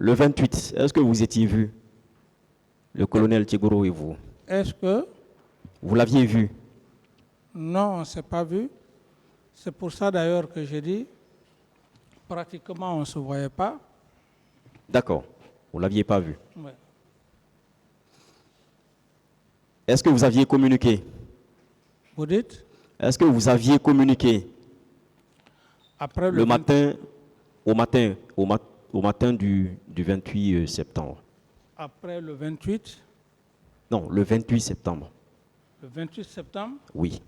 le 28, est-ce que vous étiez vu, le colonel Tchegoro et vous? Est-ce que... Vous l'aviez vu? Non, on ne s'est pas vu. C'est pour ça d'ailleurs que j'ai dit, pratiquement on ne se voyait pas. D'accord, vous ne l'aviez pas vu. Ouais. Est-ce que vous aviez communiqué? Vous dites? Est-ce que vous aviez communiqué Après le matin, au matin du 28 septembre? Après le 28? Non, le 28 septembre. Le 28 septembre? Oui.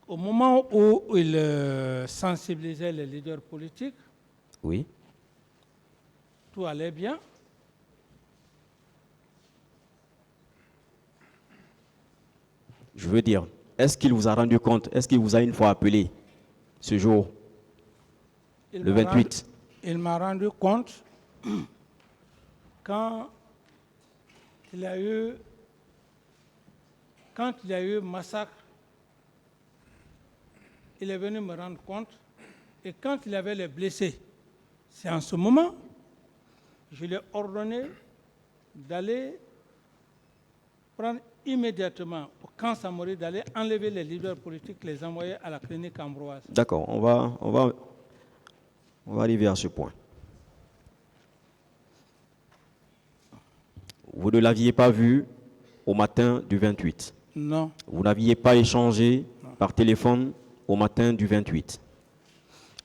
Au moment où il sensibilisait les leaders politiques, Oui. tout allait bien. Je veux dire, est-ce qu'il vous a rendu compte, est-ce qu'il vous a une fois appelé ce jour, le 28? Il m'a rendu compte quand il y a eu massacre, il est venu me rendre compte, et quand il y avait les blessés, c'est en ce moment, je lui ai ordonné d'aller prendre immédiatement au camp Samori, d'aller enlever les leaders politiques, les envoyer à la clinique Ambroise. D'accord, on va arriver à ce point. Vous ne l'aviez pas vu au matin du 28? Non. Vous n'aviez pas échangé par téléphone au matin du 28?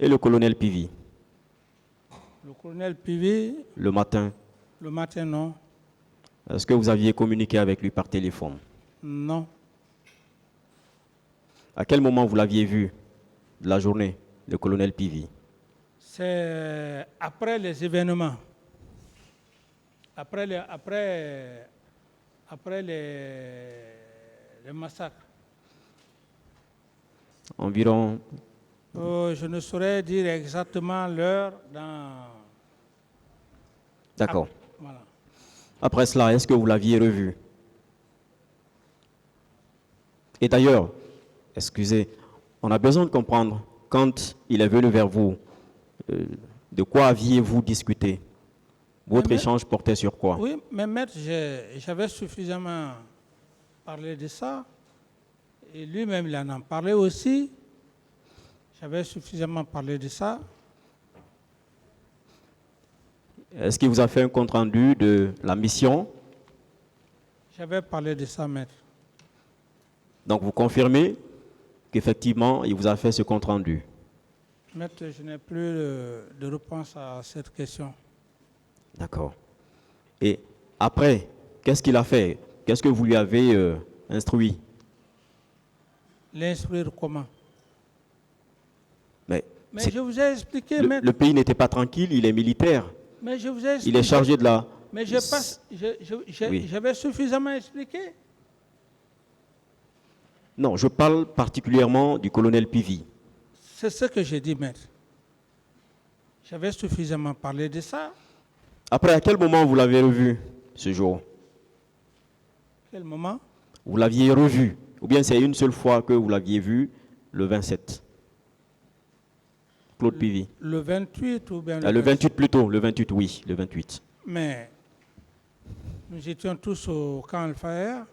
Et le colonel Pivi? Le colonel Pivi? Le matin? Le matin, non. Est-ce que vous aviez communiqué avec lui par téléphone? Non. À quel moment vous l'aviez vu de la journée, le colonel Pivi? C'est après les événements. Après les massacres. Environ... Je ne saurais dire exactement l'heure dans... D'accord. Voilà. Après cela, est-ce que vous l'aviez revu? Et d'ailleurs, excusez, on a besoin de comprendre, quand il est venu vers vous, de quoi aviez-vous discuté? Votre échange portait sur quoi? Oui, mais maître, j'avais suffisamment parlé de ça, et lui-même, il en a parlé aussi. J'avais suffisamment parlé de ça. Est-ce qu'il vous a fait un compte-rendu de la mission? J'avais parlé de ça, maître. Donc vous confirmez qu'effectivement, il vous a fait ce compte-rendu? Maître, je n'ai plus de réponse à cette question. D'accord. Et après, qu'est-ce qu'il a fait? Qu'est-ce que vous lui avez instruit? L'instruire comment? Mais je vous ai expliqué, maître. Le pays n'était pas tranquille, il est militaire. Mais je vous ai expliqué. Il est chargé de la... Mais j'avais suffisamment expliqué. Non, je parle particulièrement du colonel Pivi. C'est ce que j'ai dit, maître. J'avais suffisamment parlé de ça. Après, à quel moment vous l'avez revu ce jour? Quel moment? Vous l'aviez revu? Ou bien c'est une seule fois que vous l'aviez vu, le 27? Claude Pivi. Le 28 ou bien le 28 plutôt, le 28, oui, le 28. Mais nous étions tous au camp Al-Fahir,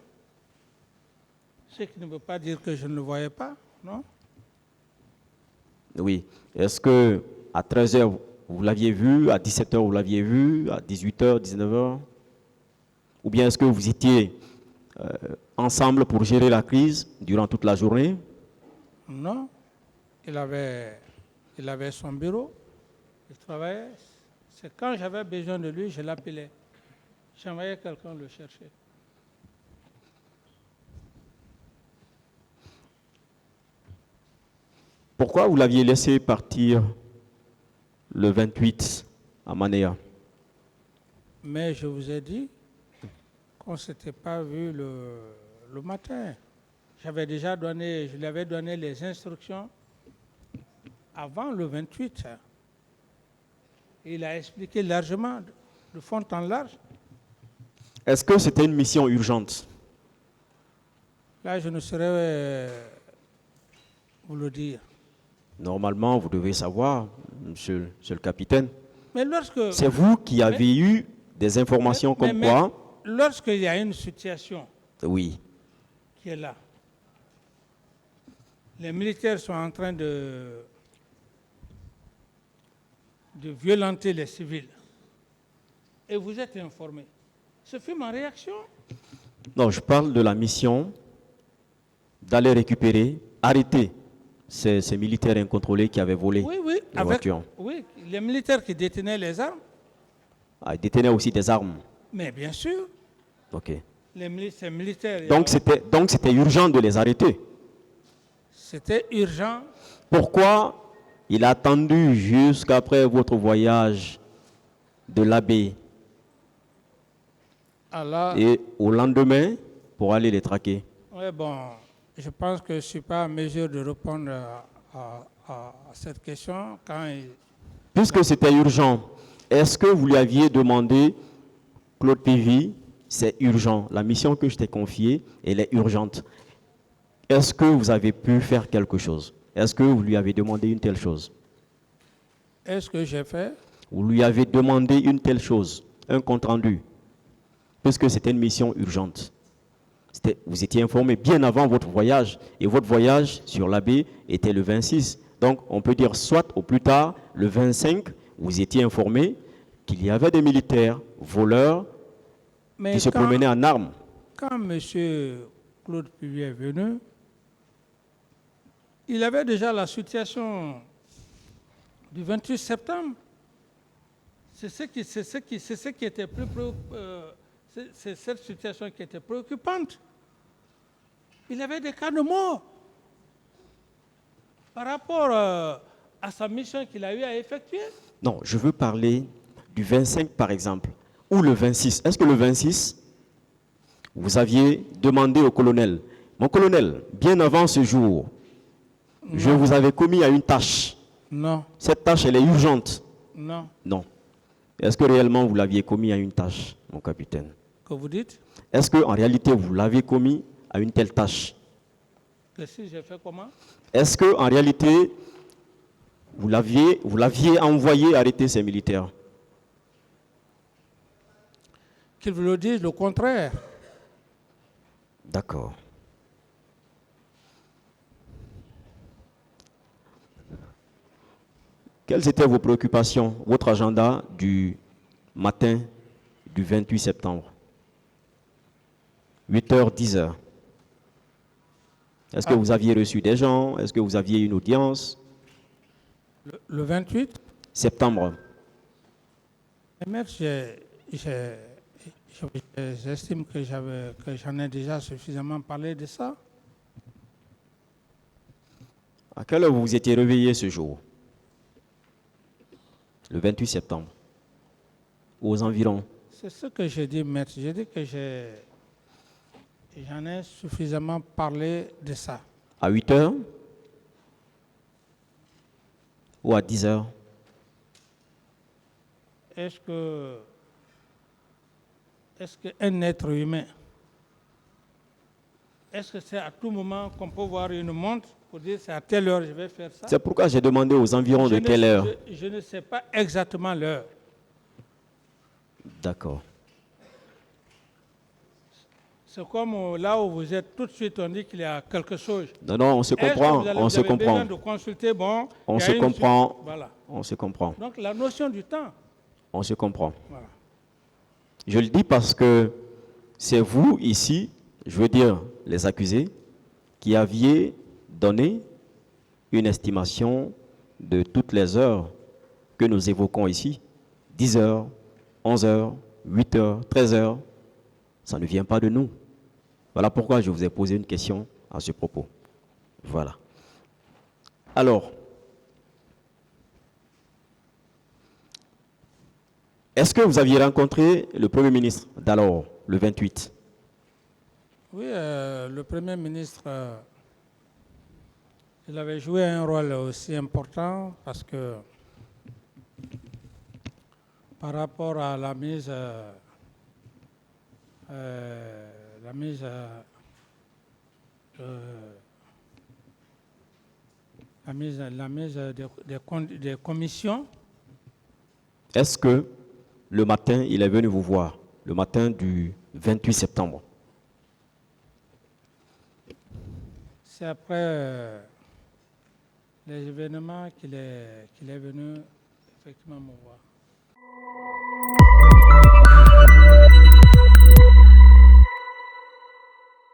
ce qui ne veut pas dire que je ne le voyais pas, non? Oui. Est-ce que à 13h, vous l'aviez vu, à 17h, vous l'aviez vu, à 18h, 19h? Ou bien est-ce que vous étiez ensemble pour gérer la crise durant toute la journée? Non. Il avait son bureau, il travaillait. C'est quand j'avais besoin de lui, je l'appelais. J'envoyais quelqu'un le chercher. Pourquoi vous l'aviez laissé partir le 28 à Manéa? Mais je vous ai dit qu'on ne s'était pas vu le matin. Je lui avais donné les instructions avant le 28. Il a expliqué largement, de fond en large. Est-ce que c'était une mission urgente? Là, je ne saurais vous le dire. Normalement, vous devez savoir, monsieur le capitaine, Mais lorsque, c'est vous qui avez eu des informations comme quoi... lorsqu'il y a une situation Oui, qui est là, les militaires sont en train de violenter les civils, et vous êtes informé, ce fut ma réaction. non, je parle de la mission d'aller récupérer, arrêter ces militaires incontrôlés qui avaient volé Oui, la voiture. oui, les militaires qui détenaient les armes, Ah, ils détenaient aussi des armes. mais bien sûr, Ok. ces militaires, Donc c'était urgent de les arrêter. c'était urgent. Pourquoi il a attendu jusqu'après votre voyage de l'abbé et au lendemain pour aller les traquer? Oui, bon, je pense que je ne suis pas en mesure de répondre à cette question. Puisque c'était urgent, est-ce que vous lui aviez demandé, Claude Pévy, c'est urgent, la mission que je t'ai confiée, elle est urgente. Est-ce que vous avez pu faire quelque chose? Est-ce que vous lui avez demandé une telle chose? Est-ce que j'ai fait? Vous lui avez demandé une telle chose, un compte-rendu, puisque c'était une mission urgente. Vous étiez informé bien avant votre voyage, et votre voyage sur l'abbé était le 26. Donc, on peut dire soit au plus tard, le 25, vous étiez informé qu'il y avait des militaires voleurs qui se promenaient en armes. Quand M. Claude Pévy est venu, il avait déjà la situation du 28 septembre. C'est cette situation qui était préoccupante. Il avait des cas de mort par rapport à sa mission qu'il a eu à effectuer. Non, je veux parler du 25 par exemple, ou le 26. Est-ce que le 26, vous aviez demandé au colonel, mon colonel, bien avant ce jour, je vous avais commis à une tâche. Non. Cette tâche, elle est urgente. Non. Non. Est-ce que réellement vous l'aviez commis à une tâche, mon capitaine? Que vous dites? Est-ce qu'en réalité vous l'avez commis à une telle tâche? Que si j'ai fait comment? Est-ce qu'en réalité vous l'aviez envoyé arrêter ces militaires? Qu'ils vous le disent le contraire. D'accord. Quelles étaient vos préoccupations, votre agenda du matin du 28 septembre? 8h, 10h. Est-ce que vous aviez reçu des gens? Est-ce que vous aviez une audience? Le 28 septembre. Maître, j'estime que j'en ai déjà suffisamment parlé de ça. À quelle heure vous vous étiez réveillé ce jour? Le 28 septembre. Aux environs. C'est ce que j'ai dit, maître. J'ai dit que j'en ai suffisamment parlé de ça. À 8h? Ou à 10h? Est-ce qu'un être humain, est-ce que c'est à tout moment qu'on peut voir une montre pour dire c'est à telle heure je vais faire ça? C'est pourquoi j'ai demandé aux environs de quelle heure. Je ne sais pas exactement l'heure. D'accord. C'est comme là où vous êtes, tout de suite on dit qu'il y a quelque chose. Non, on se comprend, on se comprend. Besoin de consulter, bon, on se comprend, voilà. On se comprend. Donc la notion du temps. On se comprend. Voilà. Je le dis parce que c'est vous ici, je veux dire les accusés, qui aviez donné une estimation de toutes les heures que nous évoquons ici. 10h, 11h, 8h, 13h. Ça ne vient pas de nous. Voilà pourquoi je vous ai posé une question à ce propos. Voilà. Alors, est-ce que vous aviez rencontré le Premier ministre d'alors, le 28? Oui, le Premier ministre, il avait joué un rôle aussi important parce que par rapport à la mise des commissions. Est-ce que le matin, il est venu vous voir, le matin du 28 septembre? C'est après les événements qu'il est venu effectivement me voir.